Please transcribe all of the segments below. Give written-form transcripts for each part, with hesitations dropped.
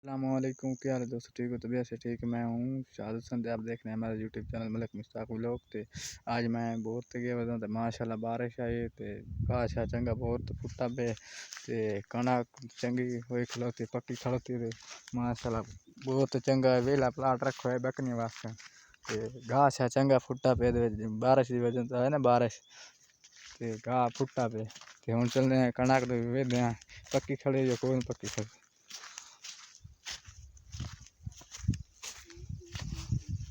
अस्सलामुअलैकुम, क्या हाल है दोस्तों? ठीक हो? तबीयत से ठीक है। मैं हूँ शाहरुख संत, आप देख रहे हैं हमारा YouTube channel Malik Mushtaq vlog. ते आज मैं बहुत गया वजह तो माशाल्लाह बारिश आई ते घास चंगा बहुत फुट्टा पे ते कणक चंगी हुई खलोती पक्की खलोती ते माशाल्लाह बहुत चंगा वेला प्लाट रखो है बकने वास्ते ते घास चंगा फुट्टा पे बारिश की वजह तो है ना बारिश ते घाह फुट्टा पे ते हुण चलने कणक तो वेदे पक्की खड़ी जो कोई पक्की खड़ी।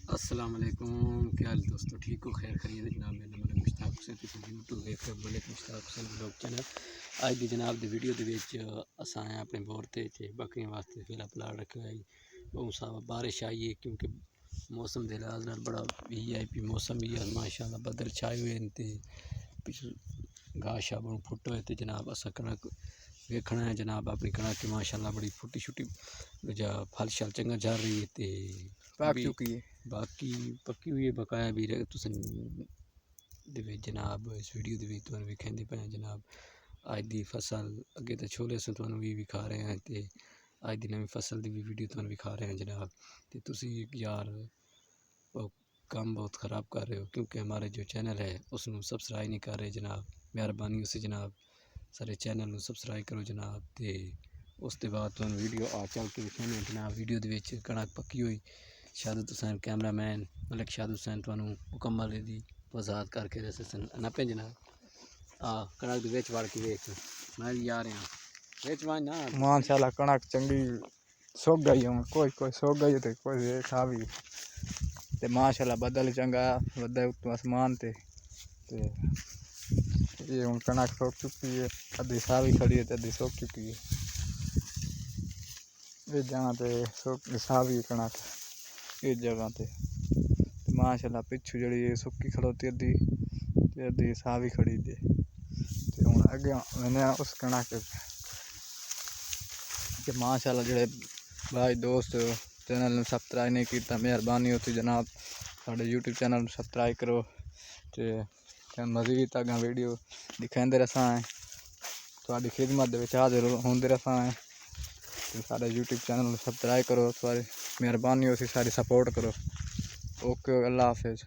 अस्सलाम वालेकुम, क्या हाल दोस्तों? ठीक हो? खैर खरीद जनाब। मेरा नाम मलिक मुश्ताक हुसैन, तुसीं यूट्यूब देख रहे हो मलिक मुश्ताक हुसैन ब्लॉग चैनल। अज दी जनाब दी वीडियो दे विच असां आए अपने बोर ते बकरियां वास्ते फिर प्लाट रखे हुए बहुत सारा बारिश आई है क्योंकि मौसम के लिहाज नाल बड़ा VIP मौसम भी है माशाल्लाह, बदल छाए हुए हैं ते घाह शाह बड़ू फुट हुए ते जनाब असां कणक वेखना है जनाब। अपनी कणक की माशाल्लाह बड़ी फुटी शुटी जा फल शल चंगा जा रही है ते पाक चुकी है बाकी पक्की हुई है बकाया भी तुसें जनाब इस वीडियो तुहानू विखांदे पे जनाब। अज दी फसल अगे तो छोले से तुहानू भी विखा रहे हैं ते अज दी नवी फसल की भी वीडियो तुहानू विखा रहे हैं जनाब। ते तुसी यार काम बहुत ख़राब कर रहे हो क्योंकि हमारे जो चैनल है उसनू सब्सक्राइब नहीं कर रहे जनाब। मेहरबानी उसे जनाब सारे चैनल में सब्सक्राइब करो जनाब। ते उसके बाद तुहानू वीडियो आ चल के विखाने जनाब। वीडियो के कणक पक्की हुई शाहरुख हुसैन कैमरामैन मलिक शाहरुख हुसैन तुहानू मुकम्मल दी वजाहत करके दसन नपे जनाब। कणक दे विच वड़ के वेख मैं भी आ रहा विच वड़ ना माशाल्लाह कणक चंगी सुक गई हूँ कोई सुक गई तो कोई खा भी ते माशाल्लाह बदल चंगा वदा उत्तों आसमान ते ये हूँ कणक सुक चुकी है, अद्धी सावी खड़ी है अद्धी सुक चुकी है। इस जगह ते सुक सावी कणक इस जगह ते माशाल्लाह पिछू जड़ी सुक्की खड़ोती अद्धी सावी खड़ी दे हूँ अगे मैंने उस कणक के माशाल्लाह जड़े भाई दोस्त चैनल में सब्सक्राइब नहीं किया मेहरबानी होती जनाब साढ़े यूट्यूब चैनल में सब्सक्राइब करो ते मजीद अगर वीडियो दिखाते रसा है थोड़ी खिदमत हाजिर होंदे रसा है तो साढ़े यूट्यूब चैनल सब्सक्राइब करो। सारी मेहरबानी होती सारी सपोर्ट करो। ओके, अल्लाह हाफिज़।